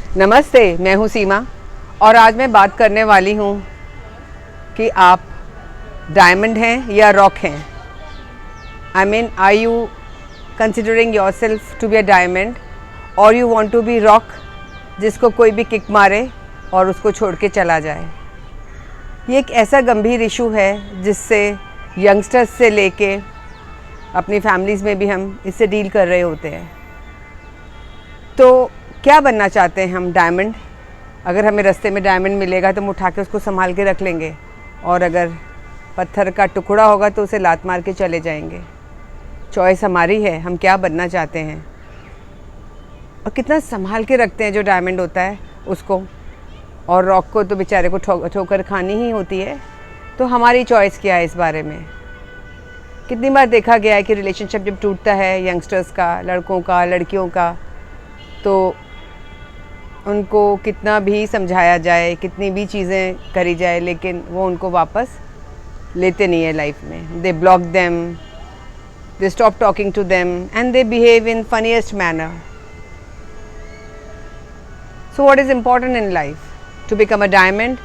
नमस्ते, मैं हूँ सीमा और आज मैं बात करने वाली हूँ कि आप डायमंड हैं या रॉक हैं। I mean, are you considering yourself to be a diamond और you want to be rock, जिसको कोई भी किक मारे और उसको छोड़ के चला जाए। ये एक ऐसा गंभीर इशू है जिससे यंगस्टर्स से लेके अपनी फैमिलीज़ में भी हम इससे डील कर रहे होते हैं। तो क्या बनना चाहते हैं हम? डायमंड। अगर हमें रास्ते में डायमंड मिलेगा तो हम उठा के उसको संभाल के रख लेंगे, और अगर पत्थर का टुकड़ा होगा तो उसे लात मार के चले जाएंगे। चॉइस हमारी है, हम क्या बनना चाहते हैं। और कितना संभाल के रखते हैं जो डायमंड होता है उसको, और रॉक को तो बेचारे को ठोकर खानी ही होती है। तो हमारी चॉइस क्या है इस बारे में? कितनी बार देखा गया है कि रिलेशनशिप जब टूटता है यंगस्टर्स का, लड़कों का, लड़कियों का, तो उनको कितना भी समझाया जाए, कितनी भी चीज़ें करी जाए, लेकिन वो उनको वापस लेते नहीं है लाइफ में। They block them, they stop talking to them and they behave in funniest manner. So what is important in life? To become a diamond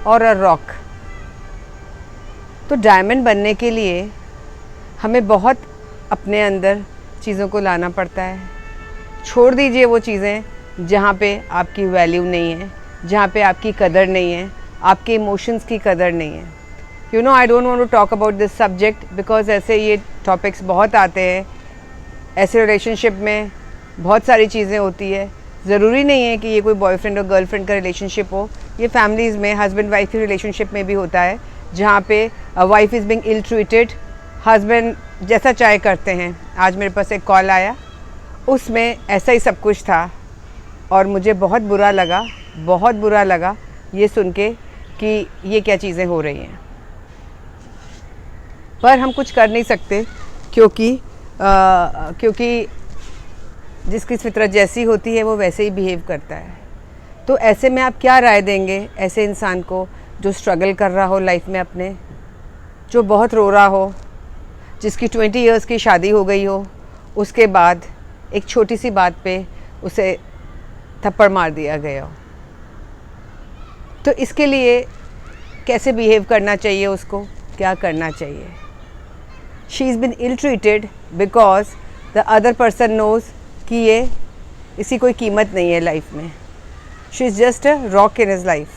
or a rock? तो डायमंड बनने के लिए हमें बहुत अपने अंदर चीज़ों को लाना पड़ता है। छोड़ दीजिए वो चीज़ें जहाँ पे आपकी वैल्यू नहीं है, जहाँ पे आपकी कदर नहीं है, आपके इमोशंस की कदर नहीं है। You know, I don't want to talk about this subject because ऐसे ये टॉपिक्स बहुत आते हैं। ऐसे रिलेशनशिप में बहुत सारी चीज़ें होती है। ज़रूरी नहीं है कि ये कोई बॉयफ्रेंड और गर्लफ्रेंड का रिलेशनशिप हो। ये फैमिलीज़ में हस्बैंड वाइफ की रिलेशनशिप में भी होता है, जहाँ पे wife is being ill treated, husband जैसा चाहे करते हैं। आज मेरे पास एक कॉल आया, उसमें ऐसा ही सब कुछ था और मुझे बहुत बुरा लगा ये सुन के कि ये क्या चीज़ें हो रही हैं। पर हम कुछ कर नहीं सकते क्योंकि जिसकी फितरत जैसी होती है वो वैसे ही बिहेव करता है। तो ऐसे में आप क्या राय देंगे ऐसे इंसान को जो स्ट्रगल कर रहा हो लाइफ में अपने, जो बहुत रो रहा हो, जिसकी 20 इयर्स की शादी हो गई हो, उसके बाद एक छोटी सी बात पे उसे थप्पड़ मार दिया गया हो। तो इसके लिए कैसे बिहेव करना चाहिए, उसको क्या करना चाहिए? She is been ill treated because the other person knows कि ये इसकी कोई कीमत नहीं है लाइफ में। She is just a rock in his life.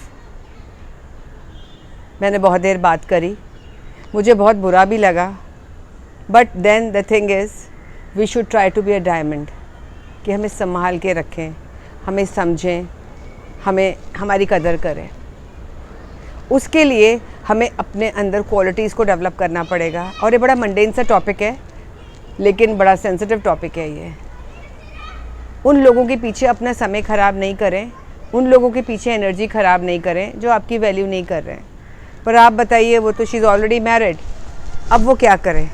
मैंने बहुत देर बात करी, मुझे बहुत बुरा भी लगा, but then the thing is we should try to be a diamond, कि हमें संभाल के रखें, हमें समझें, हमें हमारी कदर करें। उसके लिए हमें अपने अंदर क्वालिटीज़ को डेवलप करना पड़ेगा। और ये बड़ा मंडेन सा टॉपिक है, लेकिन बड़ा सेंसिटिव टॉपिक है ये। उन लोगों के पीछे अपना समय ख़राब नहीं करें, उन लोगों के पीछे एनर्जी ख़राब नहीं करें जो आपकी वैल्यू नहीं कर रहे हैं। पर आप बताइए, वो तो शी इज़ ऑलरेडी मैरिड, अब वो क्या करें?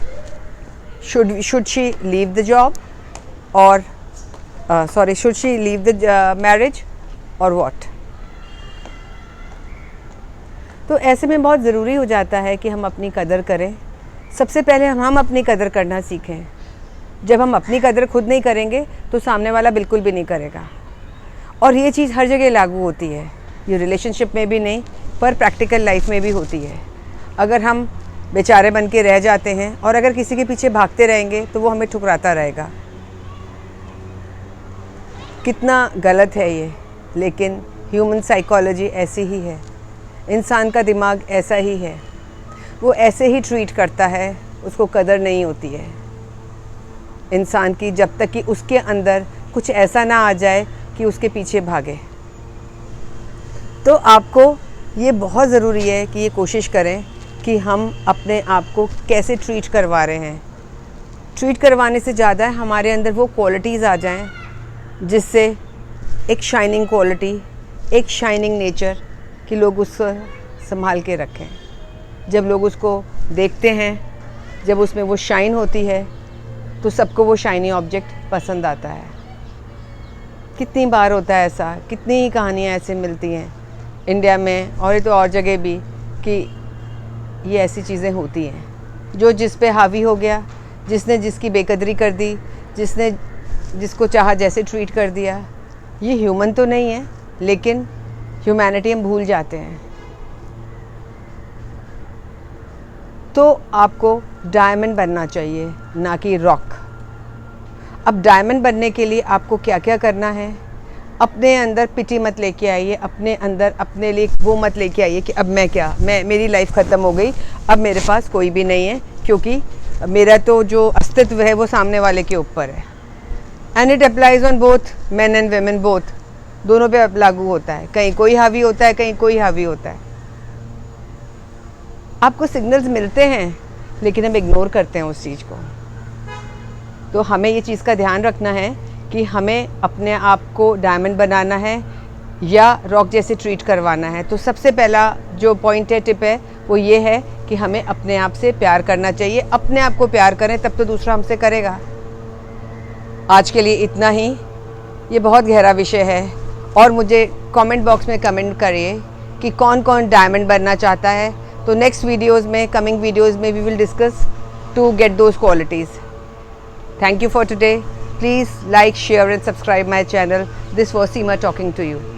should she leave the job or should she leave the marriage or what? तो ऐसे में बहुत ज़रूरी हो जाता है कि हम अपनी कदर करें। सबसे पहले हम अपनी कदर करना सीखें। जब हम अपनी कदर खुद नहीं करेंगे तो सामने वाला बिल्कुल भी नहीं करेगा। और ये चीज़ हर जगह लागू होती है, ये रिलेशनशिप में भी नहीं पर प्रैक्टिकल लाइफ में भी होती है। अगर हम बेचारे बन के रह जाते हैं और अगर किसी के पीछे भागते रहेंगे तो वो हमें ठुकराता रहेगा। कितना गलत है ये, लेकिन ह्यूमन साइकोलॉजी ऐसी ही है, इंसान का दिमाग ऐसा ही है। वो ऐसे ही ट्रीट करता है, उसको कदर नहीं होती है इंसान की, जब तक कि उसके अंदर कुछ ऐसा ना आ जाए कि उसके पीछे भागे। तो आपको ये बहुत ज़रूरी है कि ये कोशिश करें कि हम अपने आप को कैसे ट्रीट करवा रहे हैं। ट्रीट करवाने से ज़्यादा हमारे अंदर वो क्वालिटीज़ आ जाएं जिससे एक शाइनिंग क्वालिटी, एक शाइनिंग नेचर, कि लोग उसको संभाल के रखें। जब लोग उसको देखते हैं, जब उसमें वो शाइन होती है, तो सबको वो शाइनी ऑब्जेक्ट पसंद आता है। कितनी बार होता है ऐसा, कितनी ही कहानियाँ ऐसे मिलती हैं इंडिया में और ये तो और जगह भी, कि ये ऐसी चीज़ें होती हैं जो जिस पे हावी हो गया, जिसने जिसकी बेकदरी कर दी, जिसने जिसको चाहा जैसे ट्रीट कर दिया, ये ह्यूमन तो नहीं है, लेकिन ह्यूमैनिटी हम भूल जाते हैं। तो आपको डायमंड बनना चाहिए, ना कि रॉक। अब डायमंड बनने के लिए आपको क्या क्या करना है? अपने अंदर पिटी मत लेके आइए, अपने अंदर अपने लिए वो मत लेके आइए कि अब मैं मेरी लाइफ ख़त्म हो गई, अब मेरे पास कोई भी नहीं है, क्योंकि मेरा तो जो अस्तित्व है वो सामने वाले के ऊपर है। And it applies on both man and women, both, दोनों पे लागू होता है। कहीं कोई हावी होता है, कहीं कोई हावी होता है। आपको सिग्नल्स मिलते हैं, लेकिन हम इग्नोर करते हैं उस चीज़ को। तो हमें ये चीज़ का ध्यान रखना है कि हमें अपने आप को डायमंड बनाना है या रॉक जैसे ट्रीट करवाना है। तो सबसे पहला जो पॉइंट है, टिप है, वो ये है कि हमें अपने आप से प्यार करना चाहिए। अपने आप को प्यार करें, तब तो दूसरा हमसे करेगा। आज के लिए इतना ही। ये बहुत गहरा विषय है, और मुझे कमेंट बॉक्स में कमेंट करिए कि कौन कौन डायमंड बनना चाहता है। तो नेक्स्ट वीडियोज़ में, कमिंग वीडियोज़ में we will discuss to get those qualities. Thank you for today. Please like, share and subscribe my channel. This was Seema talking to you.